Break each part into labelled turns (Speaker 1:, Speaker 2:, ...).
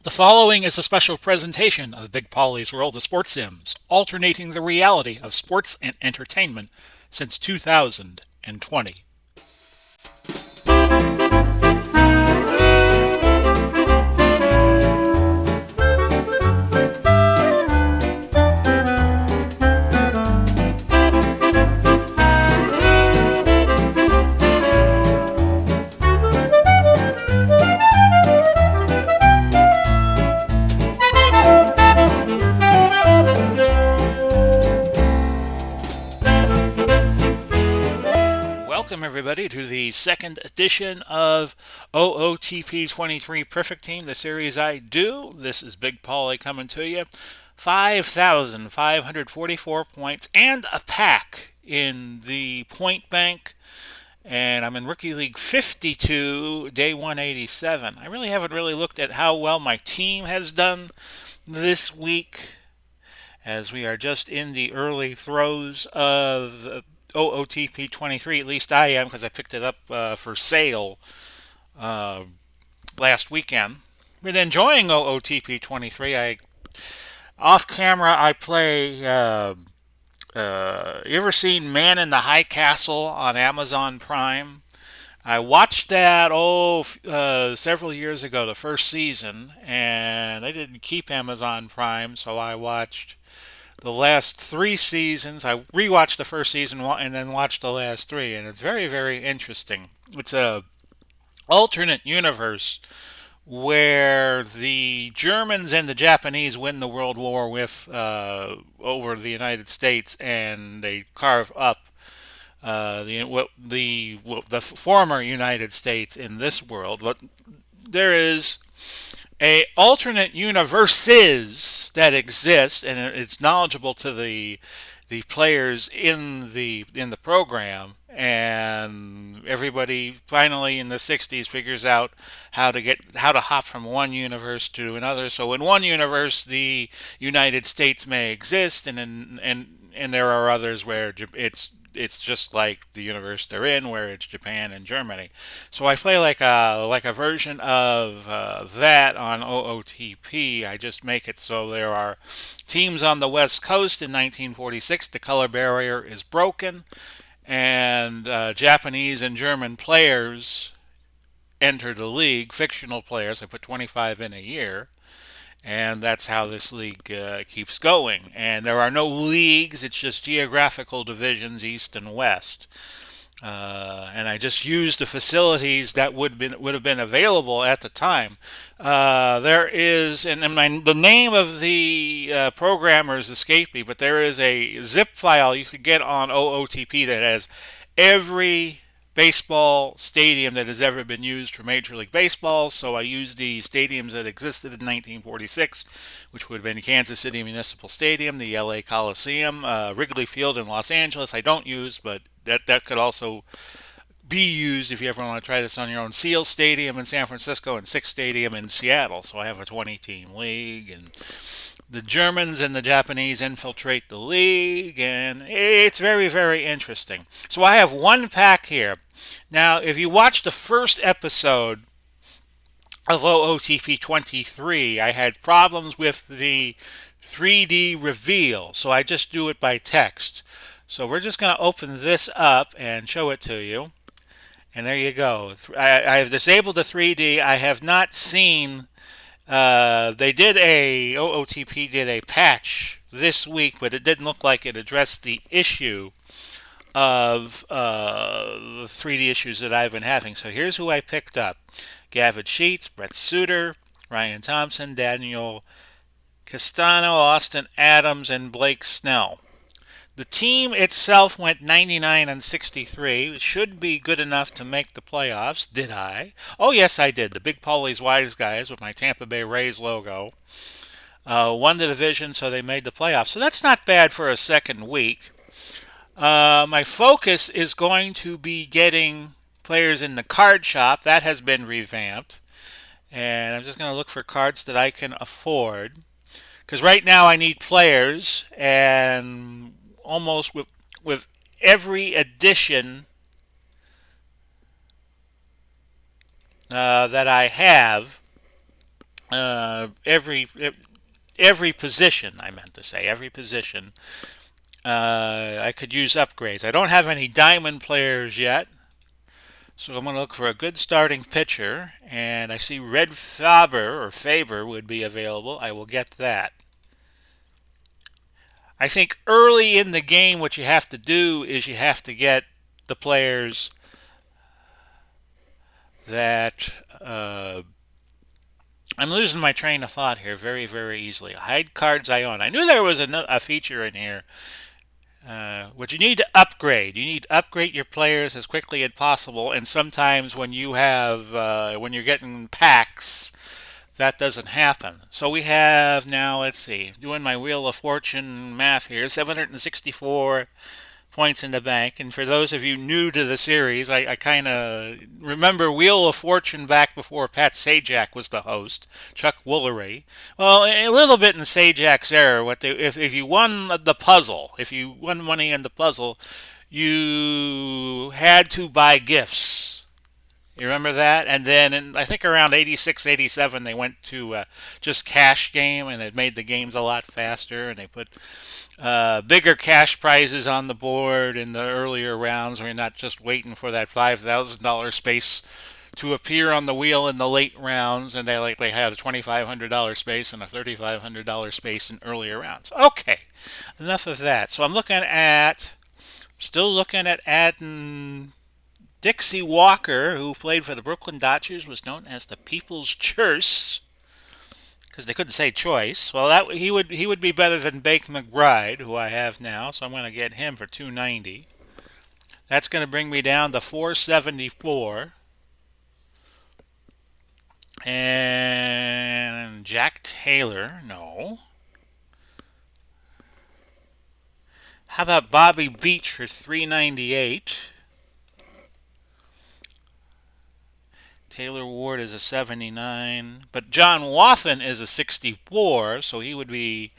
Speaker 1: The following is a special presentation of Big Polly's World of Sports Sims, alternating the reality of sports and entertainment since 2020. Welcome, everybody, to the second edition of OOTP 23 Perfect Team, the series I do. This is Big Polly coming to you. 5,544 points and a pack in the point bank. And I'm in Rookie League 52, day 187. I really haven't looked at how well my team has done this week, as we are just in the early throes of OOTP 23. At least I am, because I picked it up for sale uh, last weekend. Been enjoying OOTP 23. Off camera I play. You ever seen Man in the High Castle on Amazon Prime? I watched that several years ago, the first season, and I didn't keep Amazon Prime, so I watched the last three seasons. I rewatched the first season and then watched the last three, and it's very, very interesting. It's a alternate universe where the Germans and the Japanese win the World War with over the United States, and they carve up the former United States in this world. But there is a alternate universes that exist, and it's knowledgeable to the players in the program, and everybody finally in the 60s figures out how to hop from one universe to another. So in one universe the United States may exist, and there are others where it's just like the universe they're in, where it's Japan and Germany. So I play like a version of that on OOTP. I just make it so there are teams on the West Coast in 1946. The color barrier is broken, and Japanese and German players enter the league. Fictional players. I put 25 in a year. And that's how this league keeps going. And there are no leagues, it's just geographical divisions, east and west. And I just used the facilities that would have been available at the time. There is, the name of the programmers escaped me, but there is a zip file you could get on OOTP that has every baseball stadium that has ever been used for Major League Baseball. So I used the stadiums that existed in 1946, which would have been Kansas City Municipal Stadium, the LA Coliseum, Wrigley Field in Los Angeles. I don't use, but that could also be used if you ever want to try this on your own. Seal Stadium in San Francisco and Six Stadium in Seattle. So I have a 20-team league, and the Germans and the Japanese infiltrate the league, and it's very, very interesting. So I have one pack here. Now, if you watch the first episode of OOTP 23, I had problems with the 3D reveal, so I just do it by text. So we're just going to open this up and show it to you. And there you go. I have disabled the 3D. I have not seen... OOTP did a patch this week, but it didn't look like it addressed the issue of the 3D issues that I've been having. So here's who I picked up: Gavin Sheets, Brett Suter, Ryan Thompson, Daniel Castano, Austin Adams, and Blake Snell. The team itself went 99 and 63. It should be good enough to make the playoffs. Did I? Oh, yes, I did. The Big Polly's Wise Guys with my Tampa Bay Rays logo won the division, so they made the playoffs. So that's not bad for a second week. My focus is going to be getting players in the card shop. That has been revamped. And I'm just going to look for cards that I can afford. Because right now I need players, and almost with every edition that I have, Every position, I meant to say, every position, I could use upgrades. I don't have any diamond players yet, so I'm going to look for a good starting pitcher, and I see Red Faber would be available. I will get that. I think early in the game, what you have to do is you have to get the players that I'm losing my train of thought here very, very easily. Hide cards I own. I knew there was a feature in here. What you need to upgrade. You need to upgrade your players as quickly as possible. And sometimes when you have when you're getting packs, that doesn't happen. So we have now. Let's see. Doing my Wheel of Fortune math here. 764 points in the bank. And for those of you new to the series, I kind of remember Wheel of Fortune back before Pat Sajak was the host, Chuck Woolery. Well, a little bit in Sajak's era. If you won the puzzle, if you won money in the puzzle, you had to buy gifts. You remember that? And then I think around 86, 87, they went to just cash game, and it made the games a lot faster, and they put bigger cash prizes on the board in the earlier rounds. We're not just waiting for that $5,000 space to appear on the wheel in the late rounds, and they had a $2,500 space and a $3,500 space in earlier rounds. Okay, enough of that. So still looking at adding Dixie Walker, who played for the Brooklyn Dodgers, was known as the People's Choice because they couldn't say choice. Well, he would be better than Bake McBride, who I have now, so I'm going to get him for 290. That's going to bring me down to 474. And Jack Taylor, no. How about Bobby Beach for 398? Taylor Ward is a 79, but John Wathan is a 64, so he would be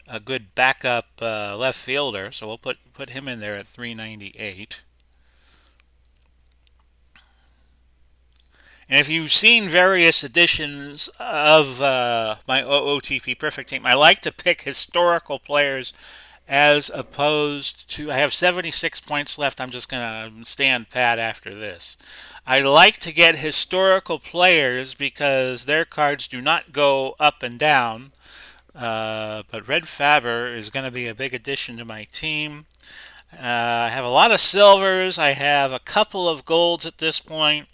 Speaker 1: a good backup left fielder. So we'll put him in there at 398. And if you've seen various editions of my OOTP Perfect Team, I like to pick historical players as opposed to. I have 76 points left. I'm just going to stand pat after this. I like to get historical players because their cards do not go up and down. But Red Faber is going to be a big addition to my team. I have a lot of silvers. I have a couple of golds at this point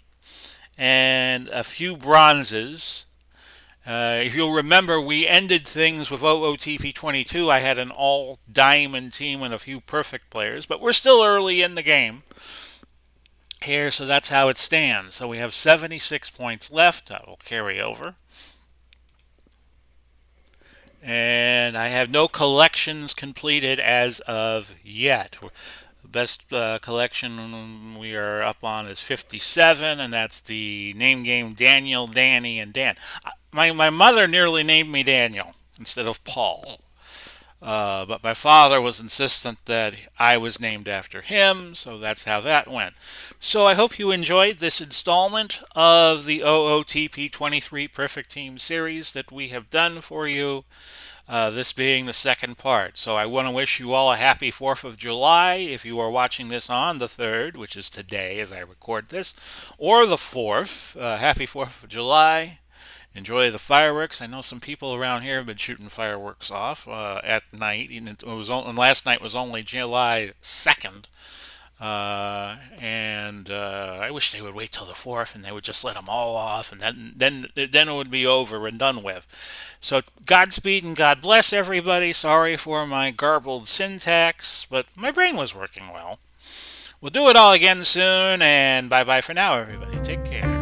Speaker 1: and a few bronzes. If you'll remember, we ended things with OOTP 22. I had an all diamond team and a few perfect players, but we're still early in the game here, so that's how it stands. So we have 76 points left. That will carry over. And I have no collections completed as of yet. The best collection we are up on is 57, and that's the name game Daniel, Danny, and Dan. My mother nearly named me Daniel instead of Paul. But my father was insistent that I was named after him, so that's how that went. So I hope you enjoyed this installment of the OOTP 23 Perfect Team series that we have done for you. This being the second part. So I want to wish you all a happy 4th of July if you are watching this on the 3rd, which is today as I record this, or the 4th. Happy 4th of July. Enjoy the fireworks. I know some people around here have been shooting fireworks off at night. And last night was only July 2nd. And I wish they would wait till the 4th and they would just let them all off, and then it would be over and done with. So Godspeed and God bless everybody. Sorry for my garbled syntax, but my brain was working well. We'll do it all again soon, and bye bye for now, everybody. Take care.